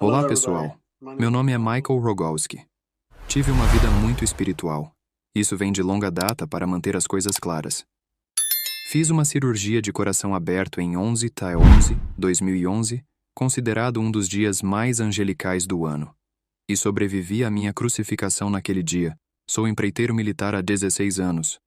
Olá, Hello, everybody. pessoal. My Meu name is nome é Michael. Michael Rogalski. Tive uma vida muito espiritual. Isso vem de longa data para manter as coisas claras. Fiz uma cirurgia de coração aberto em 11/11, 2011, considerado um dos dias mais angelicais do ano. E sobrevivi à minha crucificação naquele dia. Sou empreiteiro militar há 16 anos.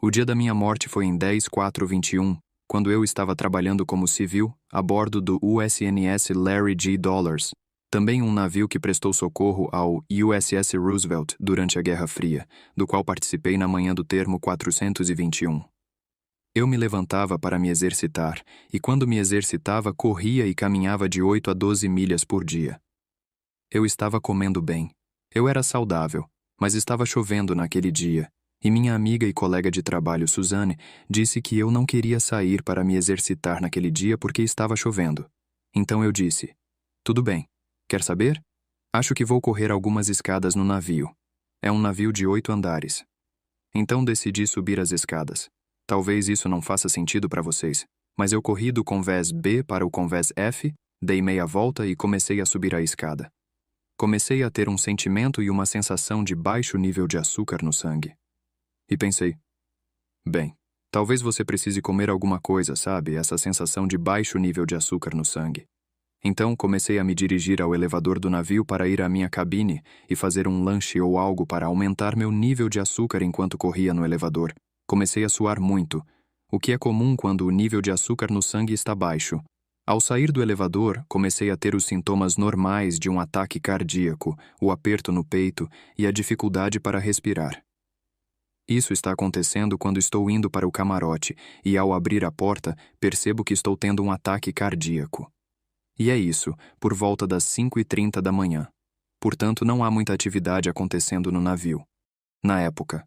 O dia da minha morte foi em 10/4/21, quando eu estava trabalhando como civil a bordo do USNS Larry G. Dollars, também um navio que prestou socorro ao USS Roosevelt durante a Guerra Fria, do qual participei na manhã do termo 421. Eu me levantava para me exercitar, e quando me exercitava, corria e caminhava de 8 a 12 milhas por dia. Eu estava comendo bem. Eu era saudável, mas estava chovendo naquele dia, e minha amiga e colega de trabalho, Suzanne, disse que eu não queria sair para me exercitar naquele dia porque estava chovendo. Então eu disse: tudo bem, quer saber? Acho que vou correr algumas escadas no navio. É um navio de 8 andares. Então decidi subir as escadas. Talvez isso não faça sentido para vocês, mas eu corri do convés B para o convés F, dei meia volta e comecei a subir a escada. Comecei a ter um sentimento e uma sensação de baixo nível de açúcar no sangue. E pensei, bem, talvez você precise comer alguma coisa, sabe? Essa sensação de baixo nível de açúcar no sangue. Então comecei a me dirigir ao elevador do navio para ir à minha cabine e fazer um lanche ou algo para aumentar meu nível de açúcar enquanto corria no elevador. Comecei a suar muito, o que é comum quando o nível de açúcar no sangue está baixo. Ao sair do elevador, comecei a ter os sintomas normais de um ataque cardíaco, o aperto no peito e a dificuldade para respirar. Isso está acontecendo quando estou indo para o camarote e, ao abrir a porta, percebo que estou tendo um ataque cardíaco. E é isso, por volta das 5h30 da manhã. Portanto, não há muita atividade acontecendo no navio. Na época.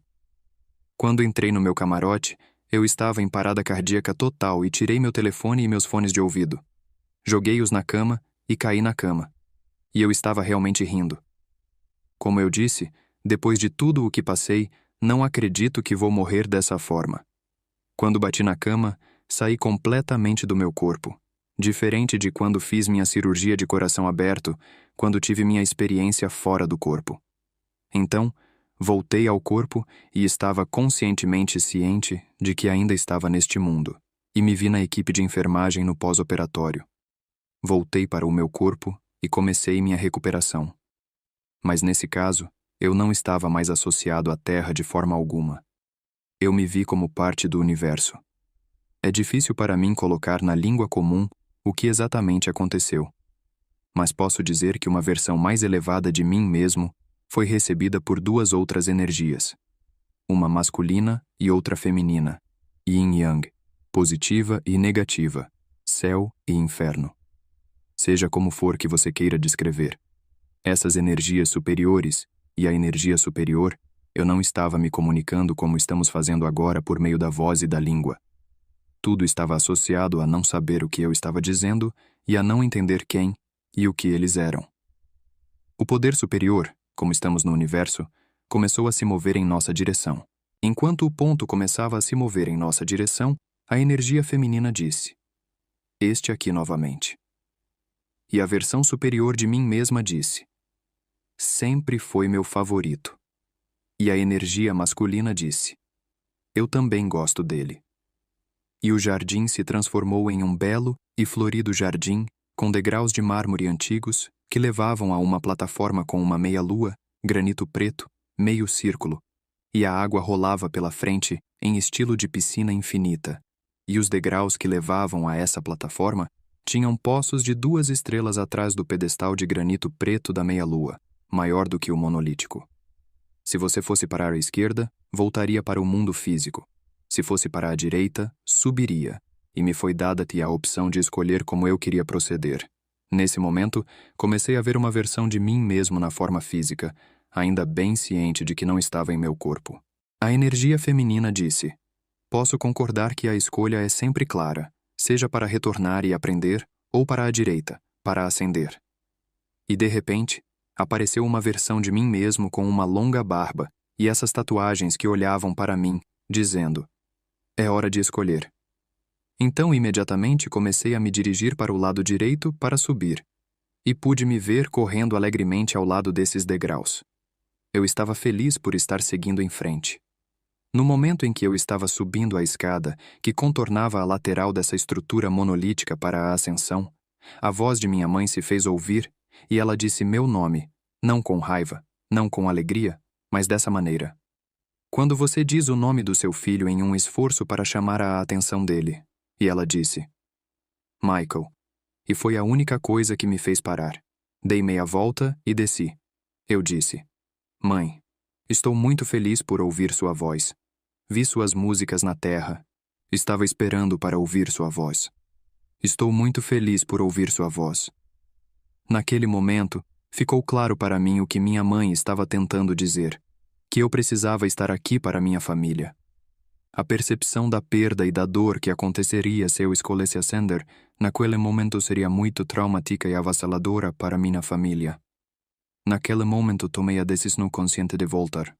Quando entrei no meu camarote, eu estava em parada cardíaca total e tirei meu telefone e meus fones de ouvido. Joguei-os na cama e caí na cama. E eu estava realmente rindo. Como eu disse, depois de tudo o que passei, não acredito que vou morrer dessa forma. Quando bati na cama, saí completamente do meu corpo. Diferente de quando fiz minha cirurgia de coração aberto, quando tive minha experiência fora do corpo. Então, voltei ao corpo e estava conscientemente ciente de que ainda estava neste mundo, e me vi na equipe de enfermagem no pós-operatório. Voltei para o meu corpo e comecei minha recuperação. Mas nesse caso, eu não estava mais associado à Terra de forma alguma. Eu me vi como parte do universo. É difícil para mim colocar na língua comum o que exatamente aconteceu. Mas posso dizer que uma versão mais elevada de mim mesmo foi recebida por duas outras energias. Uma masculina e outra feminina, yin e yang, positiva e negativa, céu e inferno. Seja como for que você queira descrever. Essas energias superiores e a energia superior, eu não estava me comunicando como estamos fazendo agora por meio da voz e da língua. Tudo estava associado a não saber o que eu estava dizendo e a não entender quem e o que eles eram. O poder superior, como estamos no universo, começou a se mover em nossa direção. Enquanto o ponto começava a se mover em nossa direção, a energia feminina disse: "Este aqui novamente." E a versão superior de mim mesma disse: "Sempre foi meu favorito." E a energia masculina disse: "Eu também gosto dele." E o jardim se transformou em um belo e florido jardim com degraus de mármore antigos que levavam a uma plataforma com uma meia-lua, granito preto, meio círculo, e a água rolava pela frente em estilo de piscina infinita, e os degraus que levavam a essa plataforma tinham poços de 2 estrelas atrás do pedestal de granito preto da meia-lua, maior do que o monolítico. Se você fosse para a esquerda, voltaria para o mundo físico. Se fosse para a direita, subiria, e me foi dada-te a opção de escolher como eu queria proceder. Nesse momento, comecei a ver uma versão de mim mesmo na forma física, ainda bem ciente de que não estava em meu corpo. A energia feminina disse: "Posso concordar que a escolha é sempre clara, seja para retornar e aprender, ou para a direita, para ascender." E de repente, apareceu uma versão de mim mesmo com uma longa barba e essas tatuagens que olhavam para mim, dizendo: "É hora de escolher." Então, imediatamente, comecei a me dirigir para o lado direito para subir. e pude me ver correndo alegremente ao lado desses degraus. Eu estava feliz por estar seguindo em frente. No momento em que eu estava subindo a escada, que contornava a lateral dessa estrutura monolítica para a ascensão, a voz de minha mãe se fez ouvir e ela disse meu nome, não com raiva, não com alegria, mas dessa maneira. Quando você diz o nome do seu filho em um esforço para chamar a atenção dele, e ela disse, Michael, e foi a única coisa que me fez parar. Dei meia volta e desci. Eu disse, Mãe, estou muito feliz por ouvir sua voz. Vi suas músicas na terra. Estava esperando para ouvir sua voz. Estou muito feliz por ouvir sua voz. Naquele momento, ficou claro para mim o que minha mãe estava tentando dizer, que eu precisava estar aqui para minha família. A percepção da perda e da dor que aconteceria se eu escolhesse ascender, naquele momento seria muito traumática e avassaladora para minha família. Naquele momento tomei a decisão consciente de voltar.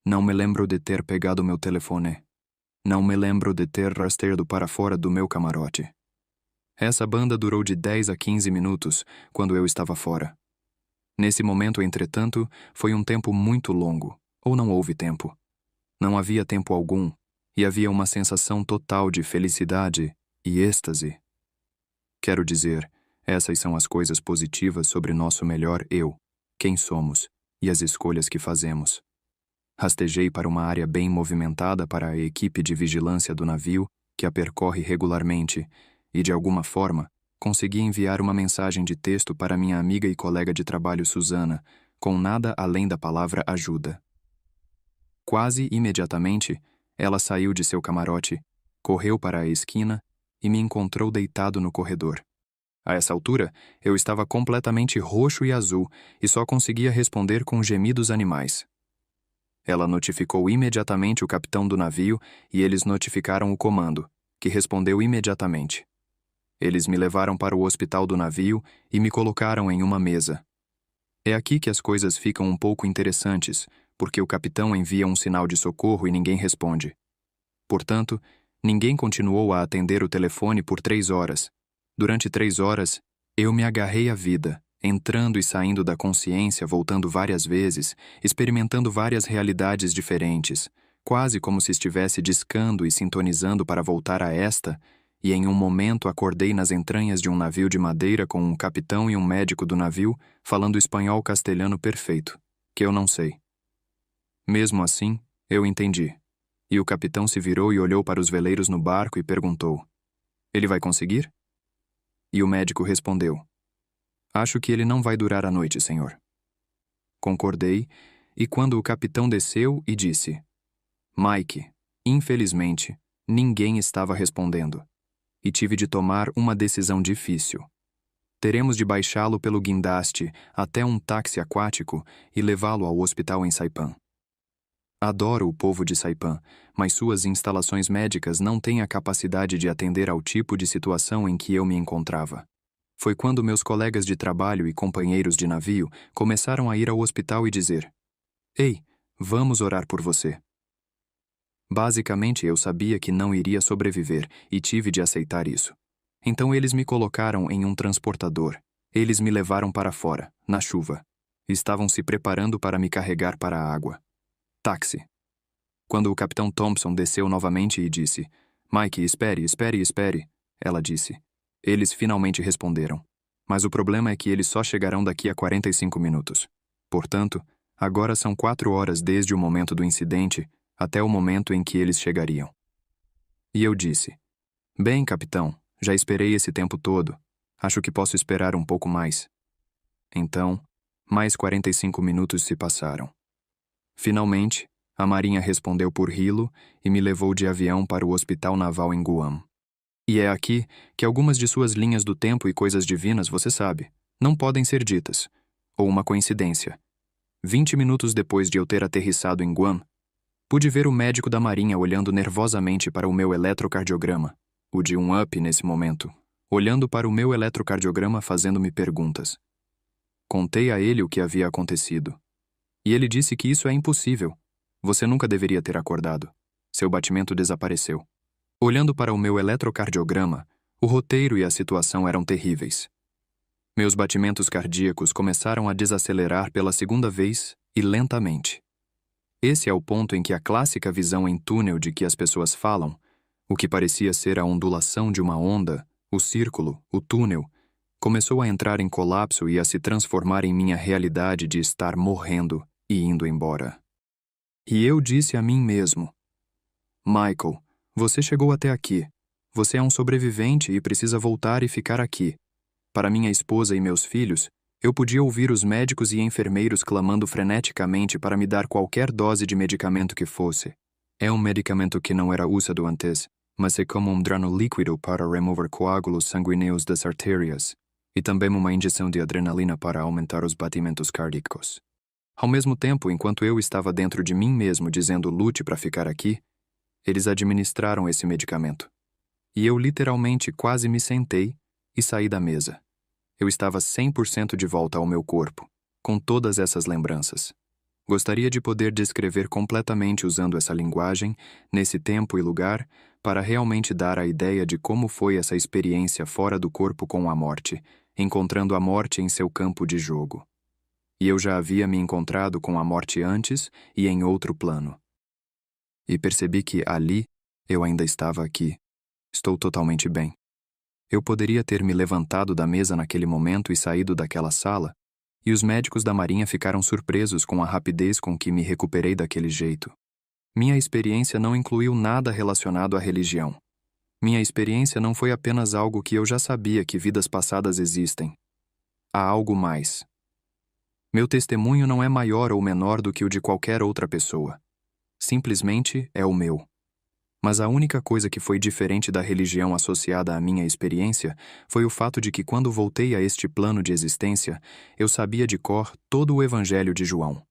Não me lembro de ter pegado meu telefone. Não me lembro de ter rastreado para fora do meu camarote. Essa banda durou de 10 a 15 minutos, quando eu estava fora. Nesse momento, entretanto, foi um tempo muito longo, ou não houve tempo. Não havia tempo algum, e havia uma sensação total de felicidade e êxtase. Quero dizer, essas são as coisas positivas sobre nosso melhor eu, quem somos e as escolhas que fazemos. Rastejei para uma área bem movimentada para a equipe de vigilância do navio, que a percorre regularmente, e de alguma forma, consegui enviar uma mensagem de texto para minha amiga e colega de trabalho Susana, com nada além da palavra ajuda. Quase imediatamente, ela saiu de seu camarote, correu para a esquina e me encontrou deitado no corredor. A essa altura, eu estava completamente roxo e azul e só conseguia responder com gemidos animais. Ela notificou imediatamente o capitão do navio e eles notificaram o comando, que respondeu imediatamente. Eles me levaram para o hospital do navio e me colocaram em uma mesa. É aqui que as coisas ficam um pouco interessantes, porque o capitão envia um sinal de socorro e ninguém responde. Portanto, ninguém continuou a atender o telefone por 3 horas. Durante 3 horas, eu me agarrei à vida, entrando e saindo da consciência, voltando várias vezes, experimentando várias realidades diferentes, quase como se estivesse discando e sintonizando para voltar a esta, e em um momento acordei nas entranhas de um navio de madeira com um capitão e um médico do navio falando espanhol castelhano perfeito, que eu não sei. Mesmo assim, eu entendi. E o capitão se virou e olhou para os veleiros no barco e perguntou, ele vai conseguir? E o médico respondeu, acho que ele não vai durar a noite, senhor. Concordei, e quando o capitão desceu e disse, Mike, infelizmente, ninguém estava respondendo. E tive de tomar uma decisão difícil. Teremos de baixá-lo pelo guindaste até um táxi aquático e levá-lo ao hospital em Saipan. Adoro o povo de Saipan, mas suas instalações médicas não têm a capacidade de atender ao tipo de situação em que eu me encontrava. Foi quando meus colegas de trabalho e companheiros de navio começaram a ir ao hospital e dizer, Ei, vamos orar por você. Basicamente, eu sabia que não iria sobreviver e tive de aceitar isso. Então eles me colocaram em um transportador. Eles me levaram para fora, na chuva. Estavam se preparando para me carregar para a água. Táxi. Quando o capitão Thompson desceu novamente e disse, Mike, espere, espere, espere, ela disse. Eles finalmente responderam. Mas o problema é que eles só chegarão daqui a 45 minutos. Portanto, agora são 4 horas desde o momento do incidente até o momento em que eles chegariam. E eu disse, bem, capitão, já esperei esse tempo todo. Acho que posso esperar um pouco mais. Então, mais 45 minutos se passaram. Finalmente, a Marinha respondeu por Hilo e me levou de avião para o Hospital Naval em Guam. E é aqui que algumas de suas linhas do tempo e coisas divinas, você sabe, não podem ser ditas. Ou uma coincidência. 20 minutos depois de eu ter aterrissado em Guam, pude ver o médico da Marinha olhando nervosamente para o meu eletrocardiograma, o de um up nesse momento, olhando para o meu eletrocardiograma fazendo-me perguntas. Contei a ele o que havia acontecido. E ele disse que isso é impossível. Você nunca deveria ter acordado. Seu batimento desapareceu. Olhando para o meu eletrocardiograma, o roteiro e a situação eram terríveis. Meus batimentos cardíacos começaram a desacelerar pela segunda vez e lentamente. Esse é o ponto em que a clássica visão em túnel de que as pessoas falam, o que parecia ser a ondulação de uma onda, o círculo, o túnel, começou a entrar em colapso e a se transformar em minha realidade de estar morrendo e indo embora. E eu disse a mim mesmo: Michael, você chegou até aqui. Você é um sobrevivente e precisa voltar e ficar aqui. Para minha esposa e meus filhos, eu podia ouvir os médicos e enfermeiros clamando freneticamente para me dar qualquer dose de medicamento que fosse. É um medicamento que não era usado antes, mas é como um drano líquido para remover coágulos sanguíneos das artérias, e também uma injeção de adrenalina para aumentar os batimentos cardíacos. Ao mesmo tempo, enquanto eu estava dentro de mim mesmo dizendo lute para ficar aqui, eles administraram esse medicamento. E eu literalmente quase me sentei e saí da mesa. Eu estava 100% de volta ao meu corpo, com todas essas lembranças. Gostaria de poder descrever completamente usando essa linguagem, nesse tempo e lugar, para realmente dar a ideia de como foi essa experiência fora do corpo com a morte, encontrando a morte em seu campo de jogo. E eu já havia me encontrado com a morte antes e em outro plano. E percebi que ali eu ainda estava aqui. Estou totalmente bem. Eu poderia ter me levantado da mesa naquele momento e saído daquela sala, e os médicos da Marinha ficaram surpresos com a rapidez com que me recuperei daquele jeito. Minha experiência não incluiu nada relacionado à religião. Minha experiência não foi apenas algo que eu já sabia que vidas passadas existem. Há algo mais. Meu testemunho não é maior ou menor do que o de qualquer outra pessoa. Simplesmente é o meu. Mas a única coisa que foi diferente da religião associada à minha experiência foi o fato de que quando voltei a este plano de existência, eu sabia de cor todo o Evangelho de João.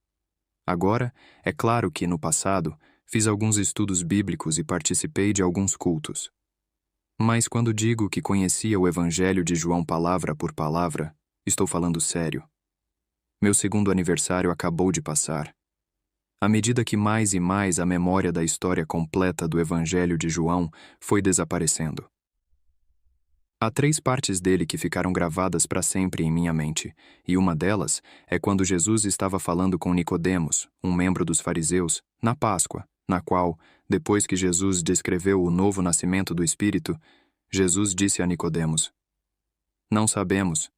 Agora, é claro que, no passado, fiz alguns estudos bíblicos e participei de alguns cultos. Mas quando digo que conhecia o Evangelho de João palavra por palavra, estou falando sério. Meu segundo aniversário acabou de passar. À medida que mais e mais a memória da história completa do Evangelho de João foi desaparecendo. Há 3 partes dele que ficaram gravadas para sempre em minha mente, e uma delas é quando Jesus estava falando com Nicodemos, um membro dos fariseus, na Páscoa, na qual, depois que Jesus descreveu o novo nascimento do Espírito, Jesus disse a Nicodemos: Não sabemos.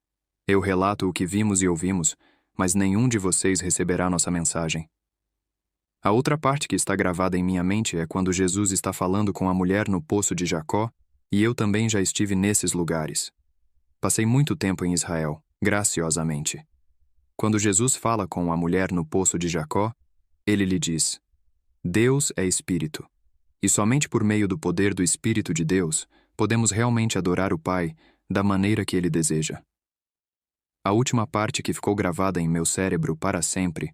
Eu relato o que vimos e ouvimos, mas nenhum de vocês receberá nossa mensagem. A outra parte que está gravada em minha mente é quando Jesus está falando com a mulher no poço de Jacó, e eu também já estive nesses lugares. Passei muito tempo em Israel, graciosamente. Quando Jesus fala com a mulher no poço de Jacó, ele lhe diz: Deus é Espírito, e somente por meio do poder do Espírito de Deus podemos realmente adorar o Pai da maneira que ele deseja. A última parte que ficou gravada em meu cérebro para sempre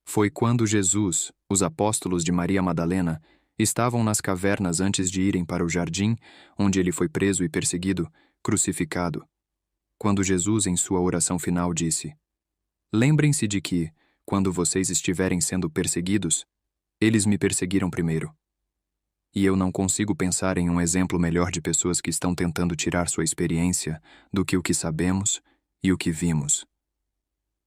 foi quando Jesus, os apóstolos de Maria Madalena, estavam nas cavernas antes de irem para o jardim, onde ele foi preso e perseguido, crucificado. Quando Jesus, em sua oração final, disse: Lembrem-se de que, quando vocês estiverem sendo perseguidos, eles me perseguiram primeiro. E eu não consigo pensar em um exemplo melhor de pessoas que estão tentando tirar sua experiência do que o que sabemos e o que vimos.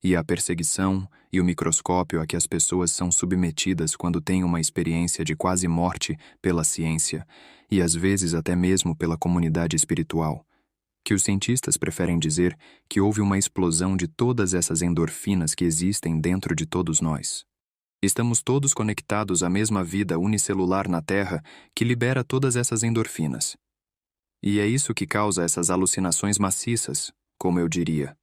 E a perseguição e o microscópio a que as pessoas são submetidas quando têm uma experiência de quase morte pela ciência e às vezes até mesmo pela comunidade espiritual, que os cientistas preferem dizer que houve uma explosão de todas essas endorfinas que existem dentro de todos nós. Estamos todos conectados à mesma vida unicelular na Terra que libera todas essas endorfinas. E é isso que causa essas alucinações maciças, como eu diria.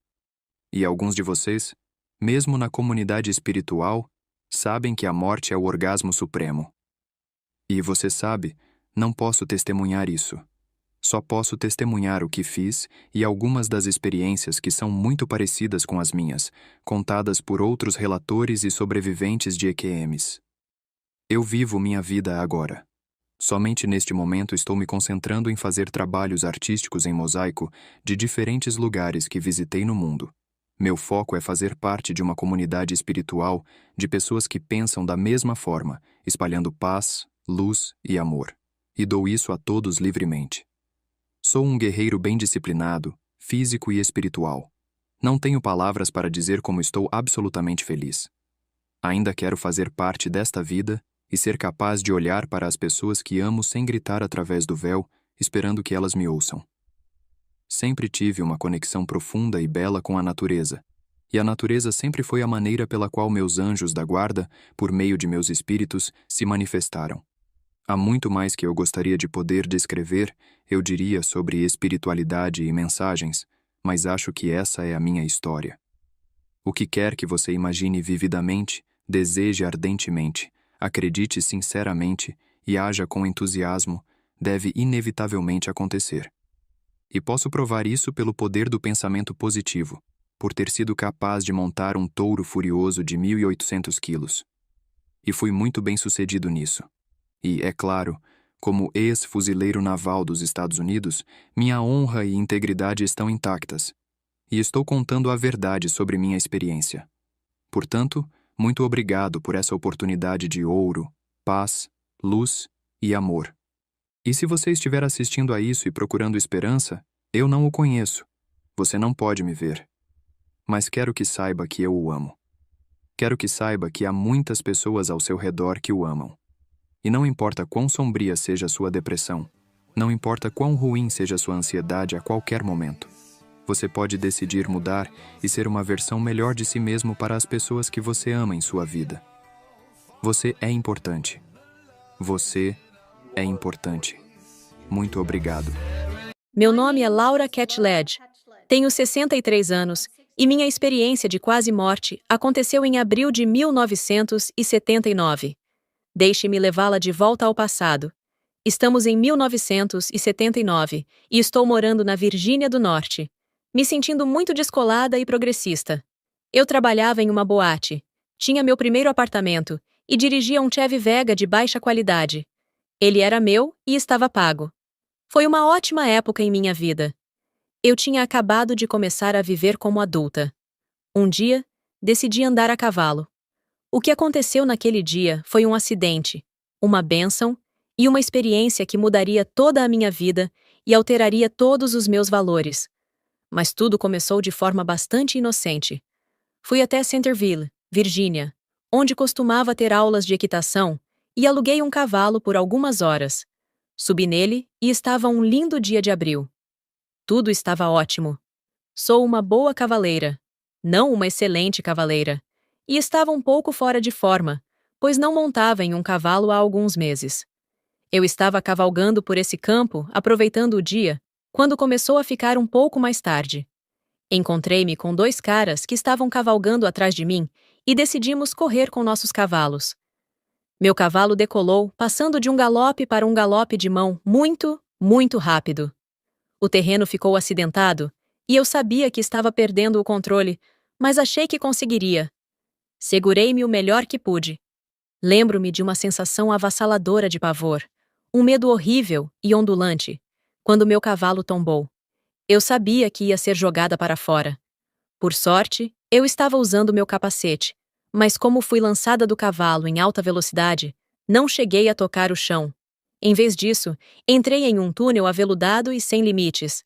E alguns de vocês, mesmo na comunidade espiritual, sabem que a morte é o orgasmo supremo. E você sabe, não posso testemunhar isso. Só posso testemunhar o que fiz e algumas das experiências que são muito parecidas com as minhas, contadas por outros relatores e sobreviventes de EQMs. Eu vivo minha vida agora. Somente neste momento estou me concentrando em fazer trabalhos artísticos em mosaico de diferentes lugares que visitei no mundo. Meu foco é fazer parte de uma comunidade espiritual de pessoas que pensam da mesma forma, espalhando paz, luz e amor. E dou isso a todos livremente. Sou um guerreiro bem disciplinado, físico e espiritual. Não tenho palavras para dizer como estou absolutamente feliz. Ainda quero fazer parte desta vida e ser capaz de olhar para as pessoas que amo sem gritar através do véu, esperando que elas me ouçam. Sempre tive uma conexão profunda e bela com a natureza, e a natureza sempre foi a maneira pela qual meus anjos da guarda, por meio de meus espíritos, se manifestaram. Há muito mais que eu gostaria de poder descrever, eu diria, sobre espiritualidade e mensagens, mas acho que essa é a minha história. O que quer que você imagine vividamente, deseje ardentemente, acredite sinceramente e haja com entusiasmo, deve inevitavelmente acontecer. E posso provar isso pelo poder do pensamento positivo, por ter sido capaz de montar um touro furioso de 1.800 quilos. E fui muito bem-sucedido nisso. E, é claro, como ex-fuzileiro naval dos Estados Unidos, minha honra e integridade estão intactas. E estou contando a verdade sobre minha experiência. Portanto, muito obrigado por essa oportunidade de ouro, paz, luz e amor. E se você estiver assistindo a isso e procurando esperança, eu não o conheço. Você não pode me ver. Mas quero que saiba que eu o amo. Quero que saiba que há muitas pessoas ao seu redor que o amam. E não importa quão sombria seja a sua depressão, não importa quão ruim seja a sua ansiedade a qualquer momento, você pode decidir mudar e ser uma versão melhor de si mesmo para as pessoas que você ama em sua vida. Você é importante. Você é importante. Muito obrigado. Meu nome é Laura Catlett. Tenho 63 anos e minha experiência de quase morte aconteceu em abril de 1979. Deixe-me levá-la de volta ao passado. Estamos em 1979 e estou morando na Virgínia do Norte, me sentindo muito descolada e progressista. Eu trabalhava em uma boate, tinha meu primeiro apartamento e dirigia um Chevy Vega de baixa qualidade. Ele era meu e estava pago. Foi uma ótima época em minha vida. Eu tinha acabado de começar a viver como adulta. Um dia, decidi andar a cavalo. O que aconteceu naquele dia foi um acidente, uma bênção e uma experiência que mudaria toda a minha vida e alteraria todos os meus valores. Mas tudo começou de forma bastante inocente. Fui até Centerville, Virgínia, onde costumava ter aulas de equitação, e aluguei um cavalo por algumas horas. Subi nele e estava um lindo dia de abril. Tudo estava ótimo. Sou uma boa cavaleira, não uma excelente cavaleira, e estava um pouco fora de forma, pois não montava em um cavalo há alguns meses. Eu estava cavalgando por esse campo, aproveitando o dia, quando começou a ficar um pouco mais tarde. Encontrei-me com dois caras que estavam cavalgando atrás de mim e decidimos correr com nossos cavalos. Meu cavalo decolou, passando de um galope para um galope de mão muito, muito rápido. O terreno ficou acidentado e eu sabia que estava perdendo o controle, mas achei que conseguiria. Segurei-me o melhor que pude. Lembro-me de uma sensação avassaladora de pavor, um medo horrível e ondulante, quando meu cavalo tombou. Eu sabia que ia ser jogada para fora. Por sorte, eu estava usando meu capacete, mas como fui lançada do cavalo em alta velocidade, não cheguei a tocar o chão. Em vez disso, entrei em um túnel aveludado e sem limites.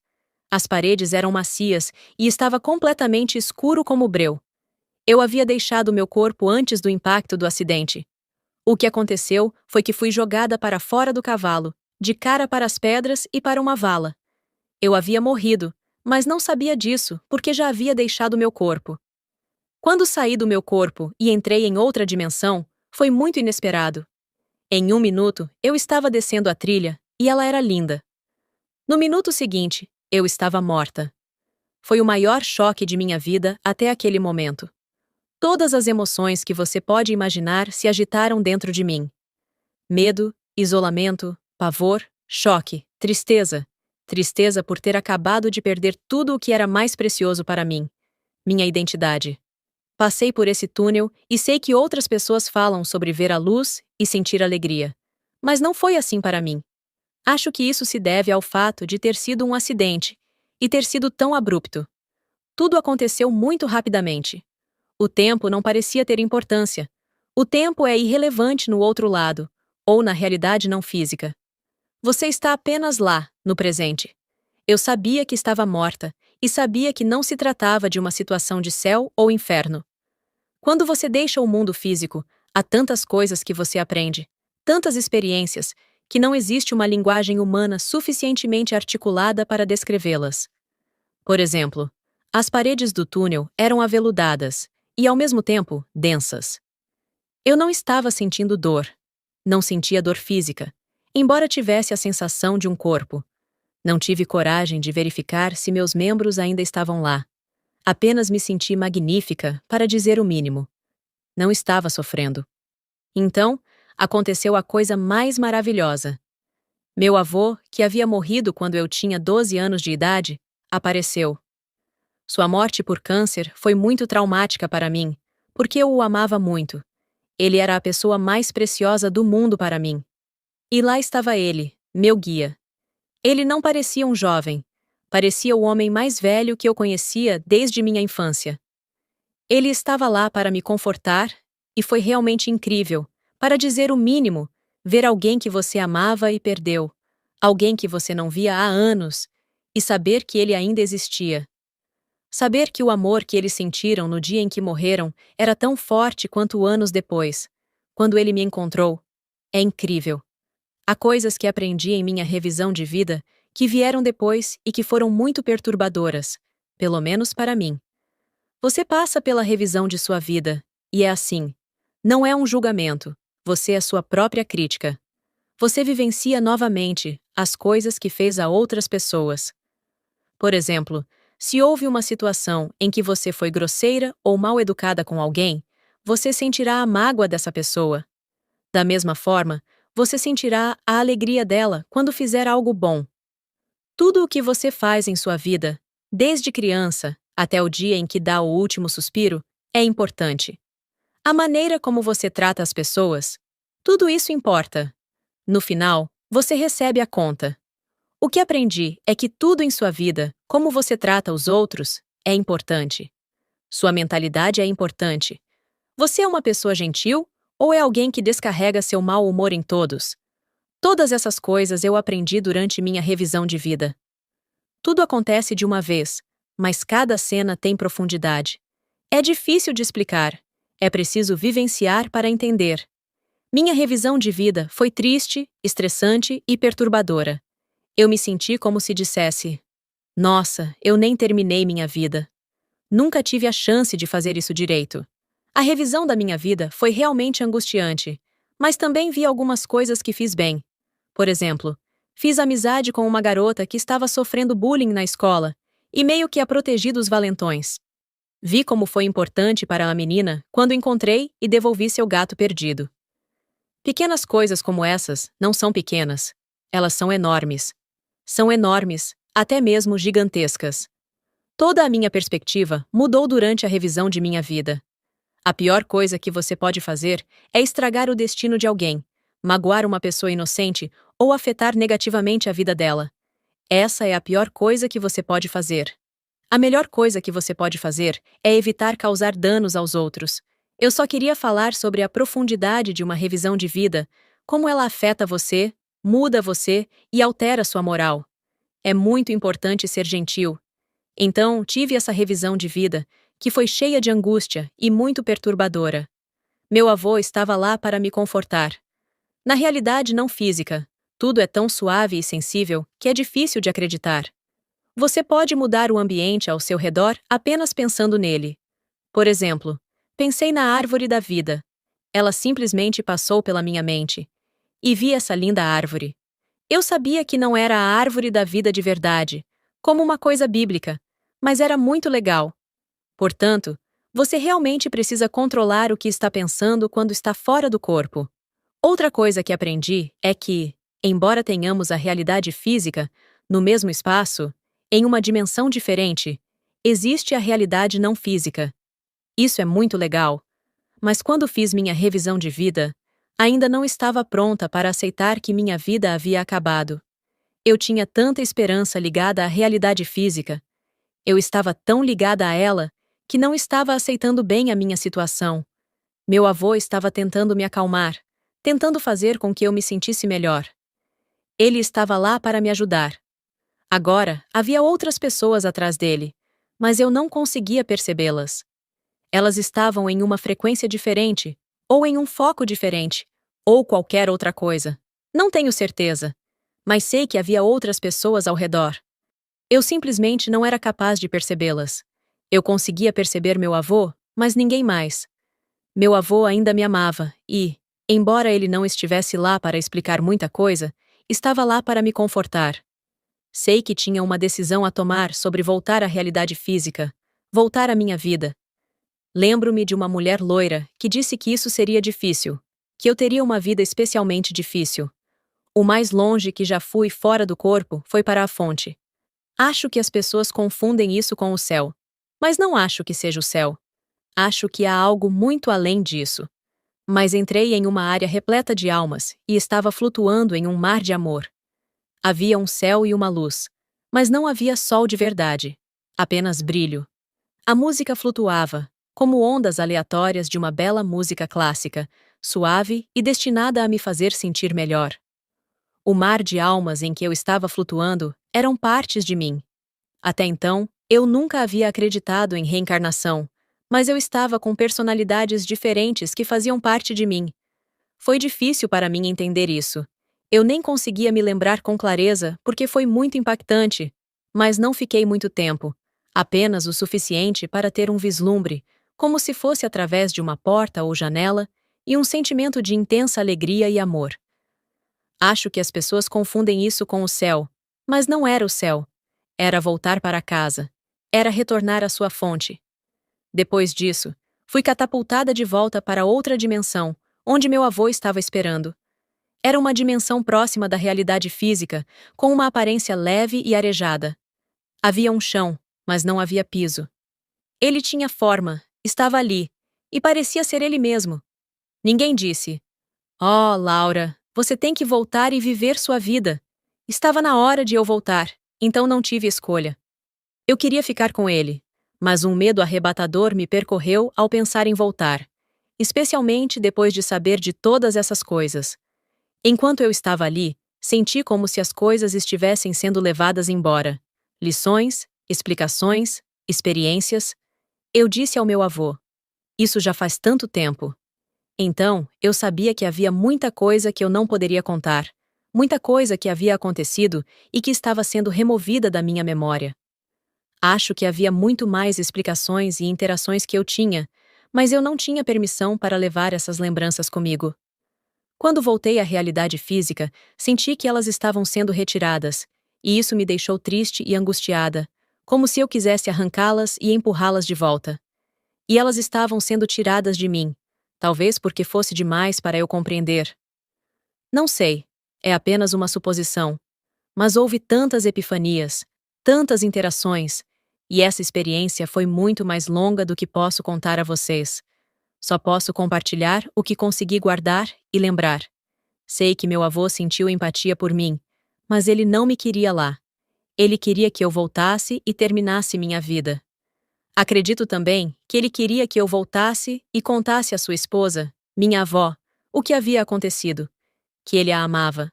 As paredes eram macias e estava completamente escuro como breu. Eu havia deixado meu corpo antes do impacto do acidente. O que aconteceu foi que fui jogada para fora do cavalo, de cara para as pedras e para uma vala. Eu havia morrido, mas não sabia disso porque já havia deixado meu corpo. Quando saí do meu corpo e entrei em outra dimensão, foi muito inesperado. Em 1 minuto, eu estava descendo a trilha e ela era linda. No minuto seguinte, eu estava morta. Foi o maior choque de minha vida até aquele momento. Todas as emoções que você pode imaginar se agitaram dentro de mim. Medo, isolamento, pavor, choque, tristeza. Tristeza por ter acabado de perder tudo o que era mais precioso para mim. Minha identidade. Passei por esse túnel e sei que outras pessoas falam sobre ver a luz e sentir alegria. Mas não foi assim para mim. Acho que isso se deve ao fato de ter sido um acidente e ter sido tão abrupto. Tudo aconteceu muito rapidamente. O tempo não parecia ter importância. O tempo é irrelevante no outro lado, ou na realidade não física. Você está apenas lá, no presente. Eu sabia que estava morta e sabia que não se tratava de uma situação de céu ou inferno. Quando você deixa o mundo físico, há tantas coisas que você aprende, tantas experiências, que não existe uma linguagem humana suficientemente articulada para descrevê-las. Por exemplo, as paredes do túnel eram aveludadas e, ao mesmo tempo, densas. Eu não estava sentindo dor. Não sentia dor física, embora tivesse a sensação de um corpo. Não tive coragem de verificar se meus membros ainda estavam lá. Apenas me senti magnífica, para dizer o mínimo. Não estava sofrendo. Então, aconteceu a coisa mais maravilhosa. Meu avô, que havia morrido quando eu tinha 12 anos de idade, apareceu. Sua morte por câncer foi muito traumática para mim, porque eu o amava muito. Ele era a pessoa mais preciosa do mundo para mim. E lá estava ele, meu guia. Ele não parecia um jovem. Parecia o homem mais velho que eu conhecia desde minha infância. Ele estava lá para me confortar, e foi realmente incrível, para dizer o mínimo, ver alguém que você amava e perdeu, alguém que você não via há anos, e saber que ele ainda existia. Saber que o amor que eles sentiram no dia em que morreram era tão forte quanto anos depois, quando ele me encontrou, é incrível. Há coisas que aprendi em minha revisão de vida que vieram depois e que foram muito perturbadoras, pelo menos para mim. Você passa pela revisão de sua vida, e é assim. Não é um julgamento, você é sua própria crítica. Você vivencia novamente as coisas que fez a outras pessoas. Por exemplo, se houve uma situação em que você foi grosseira ou mal educada com alguém, você sentirá a mágoa dessa pessoa. Da mesma forma, você sentirá a alegria dela quando fizer algo bom. Tudo o que você faz em sua vida, desde criança até o dia em que dá o último suspiro, é importante. A maneira como você trata as pessoas, tudo isso importa. No final, você recebe a conta. O que aprendi é que tudo em sua vida, como você trata os outros, é importante. Sua mentalidade é importante. Você é uma pessoa gentil ou é alguém que descarrega seu mau humor em todos? Todas essas coisas eu aprendi durante minha revisão de vida. Tudo acontece de uma vez, mas cada cena tem profundidade. É difícil de explicar. É preciso vivenciar para entender. Minha revisão de vida foi triste, estressante e perturbadora. Eu me senti como se dissesse: nossa, eu nem terminei minha vida. Nunca tive a chance de fazer isso direito. A revisão da minha vida foi realmente angustiante, mas também vi algumas coisas que fiz bem. Por exemplo, fiz amizade com uma garota que estava sofrendo bullying na escola, e meio que a protegi dos valentões. Vi como foi importante para a menina quando encontrei e devolvi seu gato perdido. Pequenas coisas como essas não são pequenas. Elas são enormes. São enormes, até mesmo gigantescas. Toda a minha perspectiva mudou durante a revisão de minha vida. A pior coisa que você pode fazer é estragar o destino de alguém, magoar uma pessoa inocente ou afetar negativamente a vida dela. Essa é a pior coisa que você pode fazer. A melhor coisa que você pode fazer é evitar causar danos aos outros. Eu só queria falar sobre a profundidade de uma revisão de vida, como ela afeta você, muda você e altera sua moral. É muito importante ser gentil. Então, tive essa revisão de vida, que foi cheia de angústia e muito perturbadora. Meu avô estava lá para me confortar. Na realidade não física, tudo é tão suave e sensível que é difícil de acreditar. Você pode mudar o ambiente ao seu redor apenas pensando nele. Por exemplo, pensei na árvore da vida. Ela simplesmente passou pela minha mente. E vi essa linda árvore. Eu sabia que não era a árvore da vida de verdade, como uma coisa bíblica, mas era muito legal. Portanto, você realmente precisa controlar o que está pensando quando está fora do corpo. Outra coisa que aprendi é que, embora tenhamos a realidade física, no mesmo espaço, em uma dimensão diferente, existe a realidade não física. Isso é muito legal. Mas quando fiz minha revisão de vida, ainda não estava pronta para aceitar que minha vida havia acabado. Eu tinha tanta esperança ligada à realidade física. Eu estava tão ligada a ela que não estava aceitando bem a minha situação. Meu avô estava tentando me acalmar, tentando fazer com que eu me sentisse melhor. Ele estava lá para me ajudar. Agora, havia outras pessoas atrás dele, mas eu não conseguia percebê-las. Elas estavam em uma frequência diferente, ou em um foco diferente, ou qualquer outra coisa. Não tenho certeza, mas sei que havia outras pessoas ao redor. Eu simplesmente não era capaz de percebê-las. Eu conseguia perceber meu avô, mas ninguém mais. Meu avô ainda me amava e, embora ele não estivesse lá para explicar muita coisa, estava lá para me confortar. Sei que tinha uma decisão a tomar sobre voltar à realidade física, voltar à minha vida. Lembro-me de uma mulher loira que disse que isso seria difícil, que eu teria uma vida especialmente difícil. O mais longe que já fui fora do corpo foi para a fonte. Acho que as pessoas confundem isso com o céu. Mas não acho que seja o céu. Acho que há algo muito além disso. Mas entrei em uma área repleta de almas e estava flutuando em um mar de amor. Havia um céu e uma luz, mas não havia sol de verdade. Apenas brilho. A música flutuava, como ondas aleatórias de uma bela música clássica, suave e destinada a me fazer sentir melhor. O mar de almas em que eu estava flutuando eram partes de mim. Até então, eu nunca havia acreditado em reencarnação, mas eu estava com personalidades diferentes que faziam parte de mim. Foi difícil para mim entender isso. Eu nem conseguia me lembrar com clareza porque foi muito impactante, mas não fiquei muito tempo, apenas o suficiente para ter um vislumbre, como se fosse através de uma porta ou janela, e um sentimento de intensa alegria e amor. Acho que as pessoas confundem isso com o céu, mas não era o céu. Era voltar para casa. Era retornar à sua fonte. Depois disso, fui catapultada de volta para outra dimensão, onde meu avô estava esperando. Era uma dimensão próxima da realidade física, com uma aparência leve e arejada. Havia um chão, mas não havia piso. Ele tinha forma, estava ali, e parecia ser ele mesmo. Ninguém disse: "Oh, Laura, você tem que voltar e viver sua vida." Estava na hora de eu voltar, então não tive escolha. Eu queria ficar com ele, mas um medo arrebatador me percorreu ao pensar em voltar, especialmente depois de saber de todas essas coisas. Enquanto eu estava ali, senti como se as coisas estivessem sendo levadas embora. Lições, explicações, experiências. Eu disse ao meu avô: "Isso já faz tanto tempo." Então, eu sabia que havia muita coisa que eu não poderia contar, muita coisa que havia acontecido e que estava sendo removida da minha memória. Acho que havia muito mais explicações e interações que eu tinha, mas eu não tinha permissão para levar essas lembranças comigo. Quando voltei à realidade física, senti que elas estavam sendo retiradas, e isso me deixou triste e angustiada, como se eu quisesse arrancá-las e empurrá-las de volta. E elas estavam sendo tiradas de mim, talvez porque fosse demais para eu compreender. Não sei, é apenas uma suposição. Mas houve tantas epifanias, tantas interações, e essa experiência foi muito mais longa do que posso contar a vocês. Só posso compartilhar o que consegui guardar e lembrar. Sei que meu avô sentiu empatia por mim, mas ele não me queria lá. Ele queria que eu voltasse e terminasse minha vida. Acredito também que ele queria que eu voltasse e contasse à sua esposa, minha avó, o que havia acontecido, que ele a amava.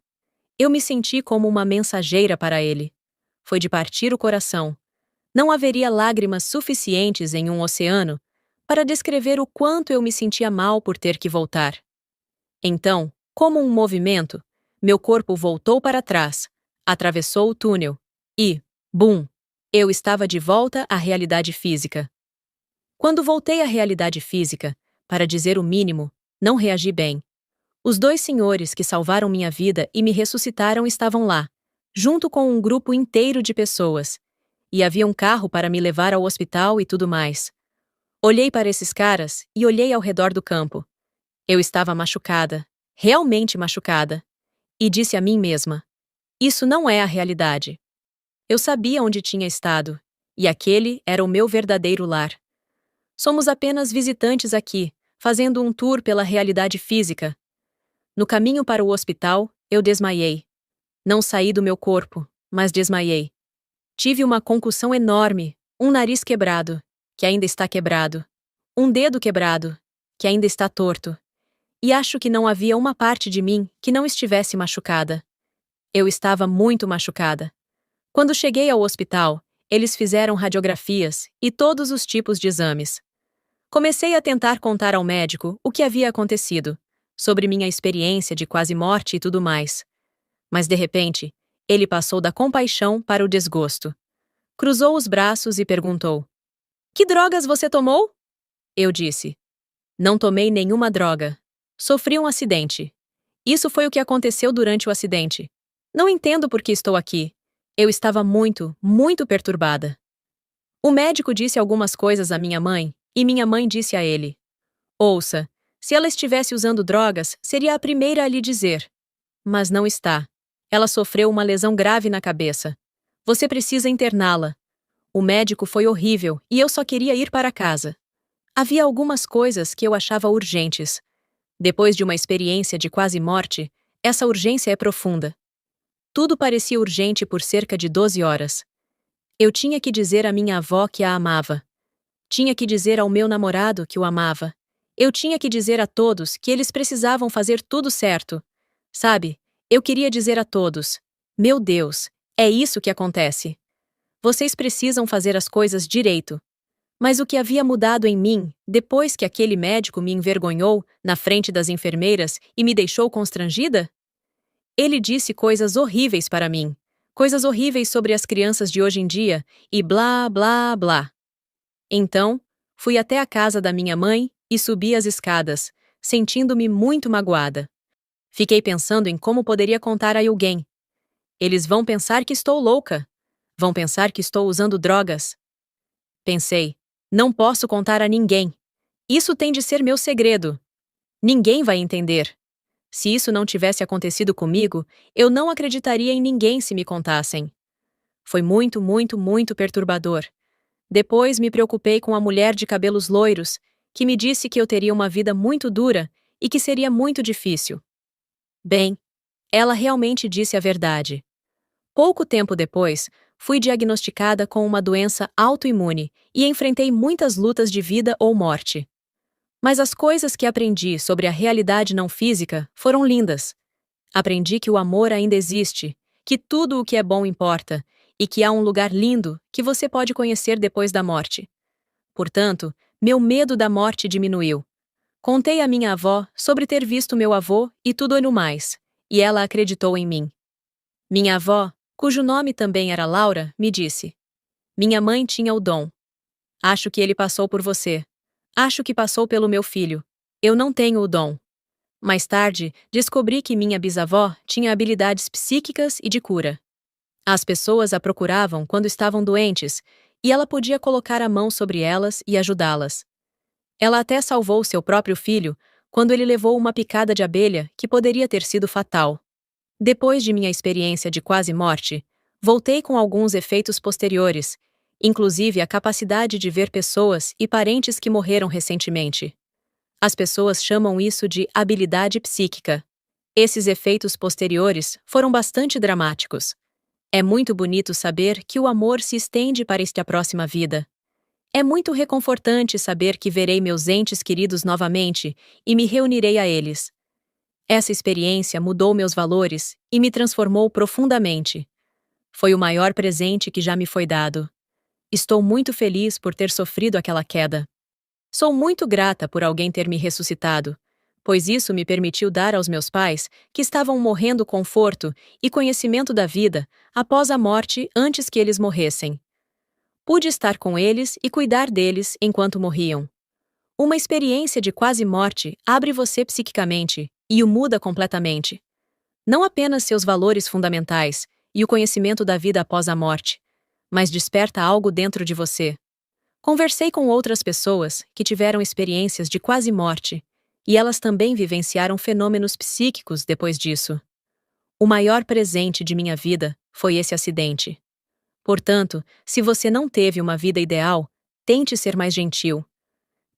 Eu me senti como uma mensageira para ele. Foi de partir o coração. Não haveria lágrimas suficientes em um oceano para descrever o quanto eu me sentia mal por ter que voltar. Então, como um movimento, meu corpo voltou para trás, atravessou o túnel e, bum, eu estava de volta à realidade física. Quando voltei à realidade física, para dizer o mínimo, não reagi bem. Os dois senhores que salvaram minha vida e me ressuscitaram estavam lá, junto com um grupo inteiro de pessoas. E havia um carro para me levar ao hospital e tudo mais. Olhei para esses caras e olhei ao redor do campo. Eu estava machucada, realmente machucada. E disse a mim mesma: "Isso não é a realidade." Eu sabia onde tinha estado, e aquele era o meu verdadeiro lar. Somos apenas visitantes aqui, fazendo um tour pela realidade física. No caminho para o hospital, eu desmaiei. Não saí do meu corpo, mas desmaiei. Tive uma concussão enorme, um nariz quebrado, que ainda está quebrado, um dedo quebrado, que ainda está torto. E acho que não havia uma parte de mim que não estivesse machucada. Eu estava muito machucada. Quando cheguei ao hospital, eles fizeram radiografias e todos os tipos de exames. Comecei a tentar contar ao médico o que havia acontecido, sobre minha experiência de quase morte e tudo mais. Mas de repente, ele passou da compaixão para o desgosto. Cruzou os braços e perguntou: "Que drogas você tomou?" Eu disse: "Não tomei nenhuma droga. Sofri um acidente. Isso foi o que aconteceu durante o acidente. Não entendo por que estou aqui. Eu estava muito, muito perturbada." O médico disse algumas coisas à minha mãe, e minha mãe disse a ele: "Ouça, se ela estivesse usando drogas, seria a primeira a lhe dizer. Mas não está. Ela sofreu uma lesão grave na cabeça. Você precisa interná-la." O médico foi horrível e eu só queria ir para casa. Havia algumas coisas que eu achava urgentes. Depois de uma experiência de quase morte, essa urgência é profunda. Tudo parecia urgente por cerca de 12 horas. Eu tinha que dizer à minha avó que a amava. Tinha que dizer ao meu namorado que o amava. Eu tinha que dizer a todos que eles precisavam fazer tudo certo. Sabe, eu queria dizer a todos: "Meu Deus, é isso que acontece. Vocês precisam fazer as coisas direito." Mas o que havia mudado em mim, depois que aquele médico me envergonhou na frente das enfermeiras e me deixou constrangida? Ele disse coisas horríveis para mim. Coisas horríveis sobre as crianças de hoje em dia, e blá, blá, blá. Então, fui até a casa da minha mãe e subi as escadas, sentindo-me muito magoada. Fiquei pensando em como poderia contar a alguém. Eles vão pensar que estou louca. Vão pensar que estou usando drogas. Pensei, não posso contar a ninguém. Isso tem de ser meu segredo. Ninguém vai entender. Se isso não tivesse acontecido comigo, eu não acreditaria em ninguém se me contassem. Foi muito, muito, muito perturbador. Depois me preocupei com a mulher de cabelos loiros, que me disse que eu teria uma vida muito dura e que seria muito difícil. Bem, ela realmente disse a verdade. Pouco tempo depois, fui diagnosticada com uma doença autoimune e enfrentei muitas lutas de vida ou morte. Mas as coisas que aprendi sobre a realidade não física foram lindas. Aprendi que o amor ainda existe, que tudo o que é bom importa, e que há um lugar lindo que você pode conhecer depois da morte. Portanto, meu medo da morte diminuiu. Contei à minha avó sobre ter visto meu avô e tudo no mais, e ela acreditou em mim. Minha avó, cujo nome também era Laura, me disse: "Minha mãe tinha o dom. Acho que ele passou por você. Acho que passou pelo meu filho. Eu não tenho o dom." Mais tarde, descobri que minha bisavó tinha habilidades psíquicas e de cura. As pessoas a procuravam quando estavam doentes, e ela podia colocar a mão sobre elas e ajudá-las. Ela até salvou seu próprio filho quando ele levou uma picada de abelha que poderia ter sido fatal. Depois de minha experiência de quase morte, voltei com alguns efeitos posteriores, inclusive a capacidade de ver pessoas e parentes que morreram recentemente. As pessoas chamam isso de habilidade psíquica. Esses efeitos posteriores foram bastante dramáticos. É muito bonito saber que o amor se estende para esta próxima vida. É muito reconfortante saber que verei meus entes queridos novamente e me reunirei a eles. Essa experiência mudou meus valores e me transformou profundamente. Foi o maior presente que já me foi dado. Estou muito feliz por ter sofrido aquela queda. Sou muito grata por alguém ter me ressuscitado, pois isso me permitiu dar aos meus pais, que estavam morrendo, conforto e conhecimento da vida após a morte antes que eles morressem. Pude estar com eles e cuidar deles enquanto morriam. Uma experiência de quase morte abre você psiquicamente e o muda completamente. Não apenas seus valores fundamentais e o conhecimento da vida após a morte, mas desperta algo dentro de você. Conversei com outras pessoas que tiveram experiências de quase morte, e elas também vivenciaram fenômenos psíquicos depois disso. O maior presente de minha vida foi esse acidente. Portanto, se você não teve uma vida ideal, tente ser mais gentil.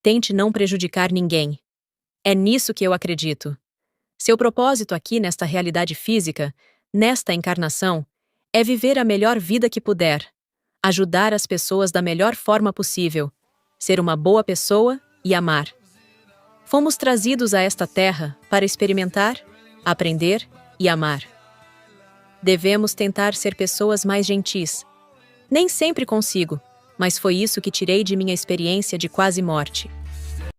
Tente não prejudicar ninguém. É nisso que eu acredito. Seu propósito aqui nesta realidade física, nesta encarnação, é viver a melhor vida que puder, ajudar as pessoas da melhor forma possível, ser uma boa pessoa e amar. Fomos trazidos a esta terra para experimentar, aprender e amar. Devemos tentar ser pessoas mais gentis. Nem sempre consigo, mas foi isso que tirei de minha experiência de quase morte.